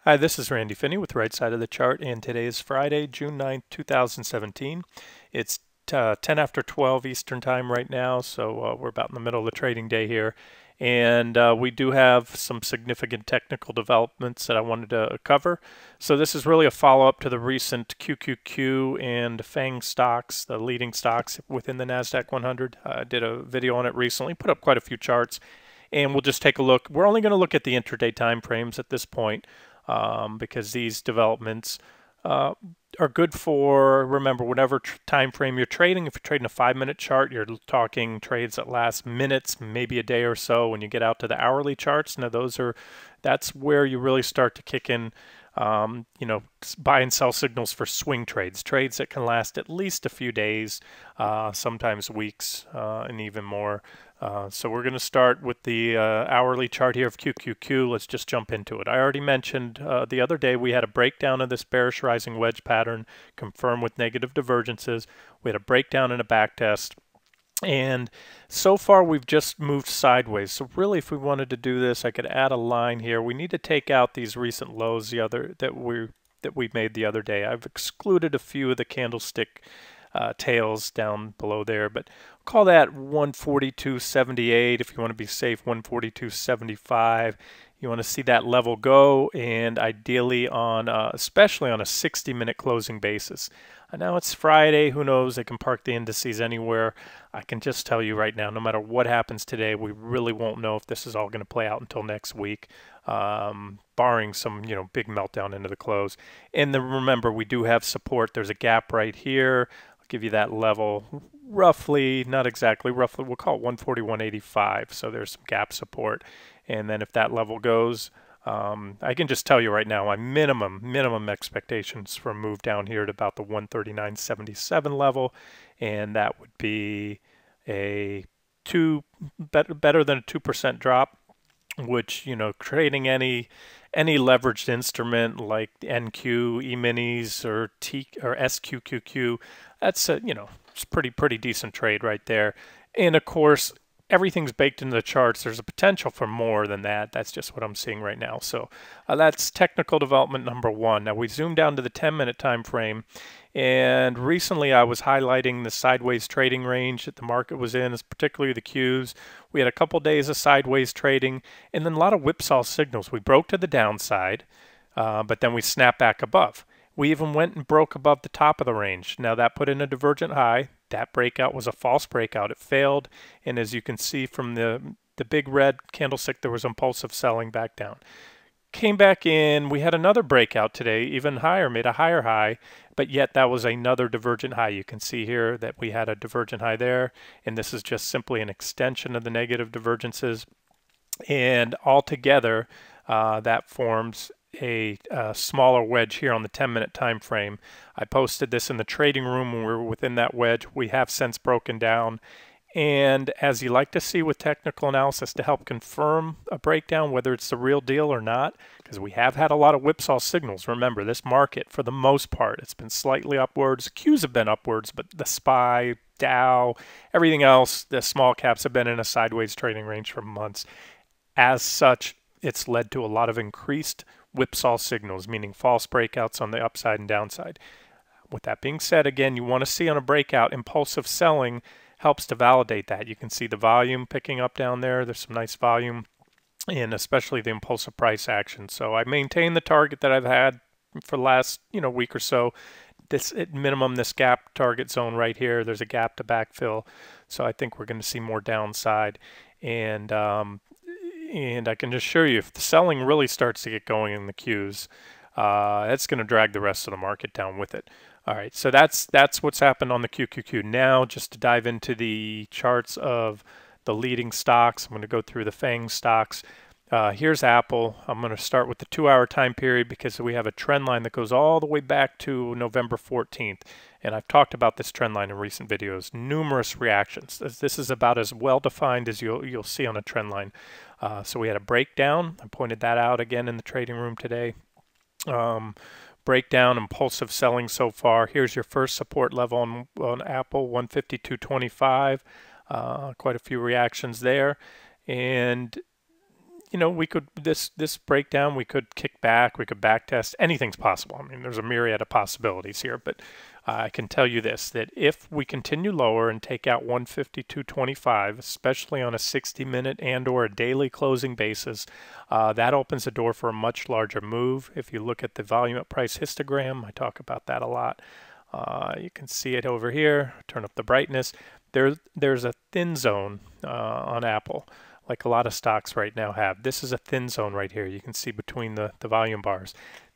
Hi, this is Randy Finney with Right Side of the Chart, and today is Friday, June 9th, 2017. It's 10 after 12 Eastern Time right now, so we're about in the middle of the trading day here. And we do have some significant technical developments that I wanted to cover. So this is really a follow-up to the recent QQQ and FAAMG stocks, the leading stocks within the Nasdaq 100. I did a video on it recently, put up quite a few charts, and we'll just take a look. We're only going to look at the intraday time frames at this point. Because these developments are good for, remember, whatever time frame you're trading. If you're trading a 5-minute chart, you're talking trades that last minutes, maybe a day or so. When you get out to the hourly charts, now that's where you really start to kick in, buy and sell signals for swing trades that can last at least a few days, sometimes weeks, and even more. So we're going to start with the hourly chart here of QQQ. Let's just jump into it. I already mentioned the other day we had a breakdown of this bearish rising wedge pattern confirmed with negative divergences. We had a breakdown and a back test. And so far we've just moved sideways. So really, if we wanted to do this, I could add a line here. We need to take out these recent lows that we made the other day. I've excluded a few of the candlestick tails down below there, but call that 142.78 if you want to be safe, 142.75. You want to see that level go, and ideally on especially on a 60-minute closing basis. Now it's Friday, who knows, they can park the indices anywhere. I can just tell you right now, no matter what happens today, we really won't know if this is all going to play out until next week, barring some big meltdown into the close. And then remember, we do have support. There's a gap right here. I'll give you that level, roughly, not exactly, roughly, we'll call it 141.85. So there's some gap support. And then if that level goes, I can just tell you right now, my minimum expectations for a move down here at about the 139.77 level, and that would be a better than a 2% drop, which, trading any leveraged instrument like NQ, E-minis, or SQQQ, that's a, it's a pretty decent trade right there. And of course, everything's baked into the charts. There's a potential for more than that. That's just what I'm seeing right now. So that's technical development number one. Now we zoom down to the 10-minute time frame, and recently I was highlighting the sideways trading range that the market was in, particularly the Qs. We had a couple days of sideways trading, and then a lot of whipsaw signals. We broke to the downside, but then we snapped back above. We even went and broke above the top of the range. Now that put in a divergent high. That breakout was a false breakout. It failed, and as you can see from the big red candlestick, there was impulsive selling back down. Came back in. We had another breakout today, even higher, made a higher high, but yet that was another divergent high. You can see here that we had a divergent high there, and this is just simply an extension of the negative divergences. And altogether, that forms a smaller wedge here on the 10-minute time frame. I posted this in the trading room when we were within that wedge. We have since broken down, and as you like to see with technical analysis, to help confirm a breakdown, whether it's the real deal or not, because we have had a lot of whipsaw signals. Remember, this market, for the most part, it's been slightly upwards. Qs have been upwards, but the SPY, Dow, everything else, the small caps have been in a sideways trading range for months. As such, it's led to a lot of increased whipsaw signals, meaning false breakouts on the upside and downside. With that being said, again, you want to see on a breakout, impulsive selling helps to validate that. You can see the volume picking up down there. There's some nice volume, and especially the impulsive price action. So I maintain the target that I've had for the last week or so. This at minimum, this gap target zone right here, there's a gap to backfill. So I think we're going to see more downside. And I can assure you, if the selling really starts to get going in the Qs, it's going to drag the rest of the market down with it. All right, so that's what's happened on the QQQ. Now, just to dive into the charts of the leading stocks, I'm going to go through the FAANG stocks. Here's Apple. I'm going to start with the 2-hour time period because we have a trend line that goes all the way back to November 14th. And I've talked about this trend line in recent videos. Numerous reactions. This is about as well defined as you'll see on a trend line. So we had a breakdown. I pointed that out again in the trading room today. Breakdown, impulsive selling so far. Here's your first support level on Apple, 152.25. Quite a few reactions there. And you know, we could, this breakdown, we could kick back, we could back test, anything's possible. I mean, there's a myriad of possibilities here, but I can tell you this, that if we continue lower and take out 152.25, especially on a 60-minute and or a daily closing basis, that opens the door for a much larger move. If you look at the volume at price histogram, I talk about that a lot. You can see it over here. Turn up the brightness. There's a thin zone on Apple, like a lot of stocks right now have. This is a thin zone right here. You can see between the volume bars.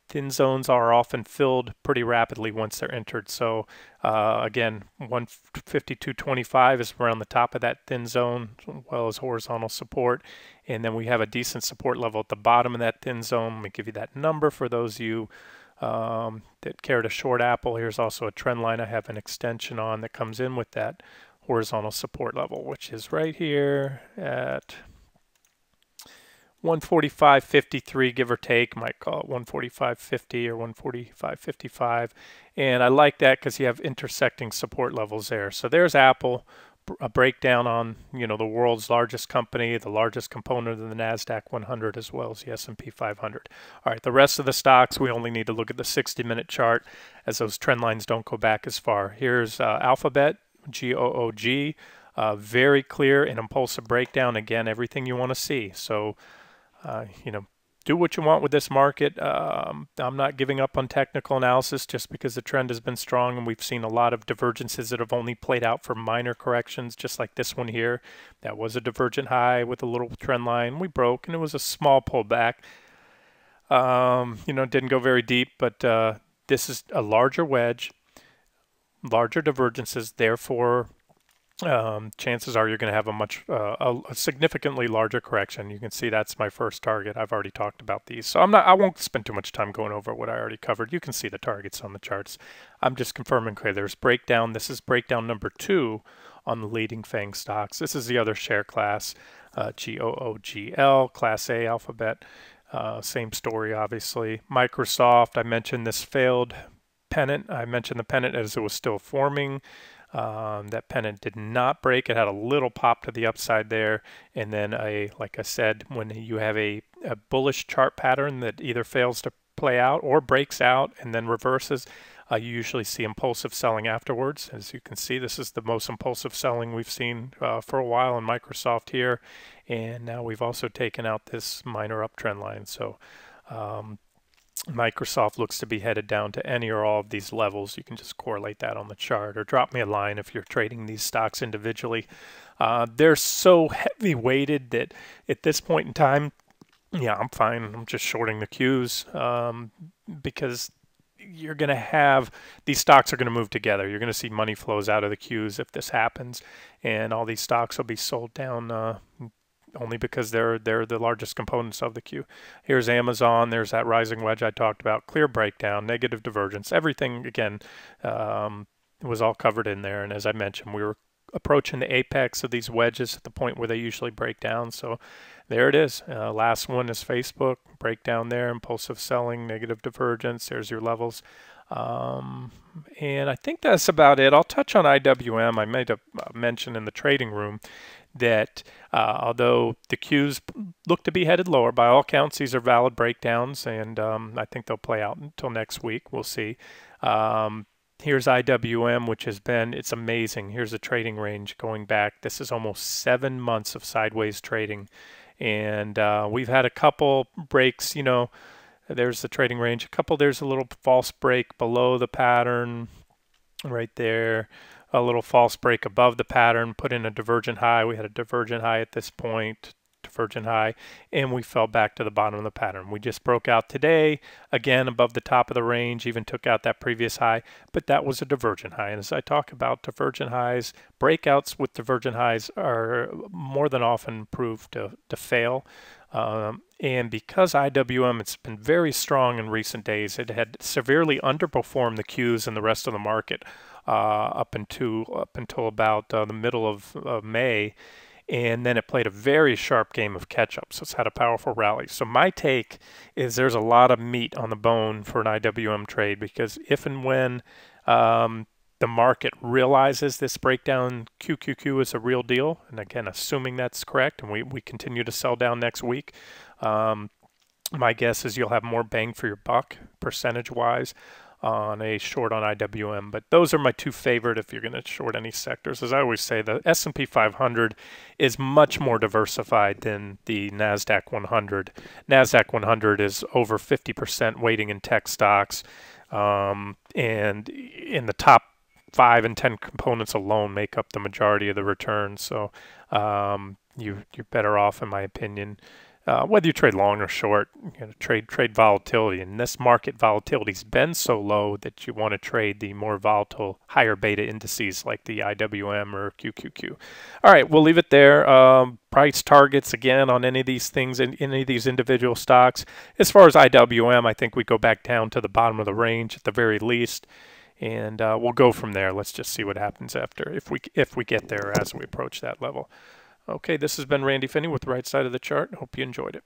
Thin zones are often filled pretty rapidly once they're entered. So again, 152.25 is around the top of that thin zone, as well as horizontal support. And then we have a decent support level at the bottom of that thin zone. Let me give you that number for those of you that care to short Apple. Here's also a trend line I have an extension on that comes in with that horizontal support level, which is right here at 145.53, give or take. Might call it 145.50 or 145.55. And I like that because you have intersecting support levels there. So there's Apple, a breakdown on, you know, the world's largest company, the largest component of the Nasdaq 100, as well as the S&P 500. All right, the rest of the stocks, we only need to look at the 60-minute chart, as those trend lines don't go back as far. Here's Alphabet, GOOG, very clear and impulsive breakdown. Again, everything you want to see. So, you know, do what you want with this market. I'm not giving up on technical analysis just because the trend has been strong, and we've seen a lot of divergences that have only played out for minor corrections, just like this one here. That was a divergent high with a little trend line. We broke, and it was a small pullback. You know, didn't go very deep, but this is a larger wedge, larger divergences, therefore chances are you're going to have a significantly larger correction. You can see that's my first target. I've already talked about these, so I won't spend too much time going over what I already covered. You can see the targets on the charts. I'm just confirming, okay, there's breakdown. This is breakdown number 2 on the leading FAANG stocks. This is the other share class, GOOGL, Class A Alphabet. Same story, obviously. Microsoft, I mentioned this failed pennant. I mentioned the pennant as it was still forming. That pennant did not break. It had a little pop to the upside there, and then like I said, when you have a bullish chart pattern that either fails to play out or breaks out and then reverses, you usually see impulsive selling afterwards. As you can see, this is the most impulsive selling we've seen for a while in Microsoft here, and now we've also taken out this minor uptrend line. So Microsoft looks to be headed down to any or all of these levels. You can just correlate that on the chart, or drop me a line if you're trading these stocks individually. They're so heavy weighted that at this point in time, yeah, I'm fine. I'm just shorting the Qs because you're going to have, these stocks are going to move together. You're going to see money flows out of the Qs if this happens, and all these stocks will be sold down only because they're the largest components of the Q. Here's Amazon. There's that rising wedge I talked about. Clear breakdown, negative divergence. Everything, again, was all covered in there. And as I mentioned, we were approaching the apex of these wedges at the point where they usually break down. So there it is. Last one is Facebook. Breakdown there, impulsive selling, negative divergence. There's your levels. And I think that's about it. I'll touch on IWM. I made a mention in the trading room that although the Qs look to be headed lower, by all counts, these are valid breakdowns, and I think they'll play out until next week. We'll see. Here's IWM, which has been, it's amazing. Here's a trading range going back. This is almost 7 months of sideways trading, and we've had a couple breaks, you know. There's the trading range. There's a little false break below the pattern right there. A little false break above the pattern, put in a divergent high. We had a divergent high at this point, divergent high, and we fell back to the bottom of the pattern. We just broke out today, again above the top of the range, even took out that previous high, but that was a divergent high. And as I talk about divergent highs, breakouts with divergent highs are more than often proved to fail. And because IWM, it's been very strong in recent days, it had severely underperformed the Qs and the rest of the market up until about the middle of May, and then it played a very sharp game of catch-up, so it's had a powerful rally. So my take is there's a lot of meat on the bone for an IWM trade, because if and when the market realizes this breakdown QQQ is a real deal, and again, assuming that's correct, and we continue to sell down next week, My guess is you'll have more bang for your buck percentage-wise on a short on IWM. But those are my two favorite if you're going to short any sectors. As I always say, the S&P 500 is much more diversified than the Nasdaq 100. Nasdaq 100 is over 50% weighting in tech stocks, and in the top 5 and 10 components alone make up the majority of the return. So you're better off, in my opinion, whether you trade long or short, trade volatility. And this market volatility's been so low that you want to trade the more volatile, higher beta indices like the IWM or QQQ. All right, we'll leave it there. Price targets, again, on any of these things, in any of these individual stocks. As far as IWM, I think we go back down to the bottom of the range at the very least. And we'll go from there. Let's just see what happens after, if we get there as we approach that level. Okay, this has been Randy Finney with Right Side of the Chart. Hope you enjoyed it.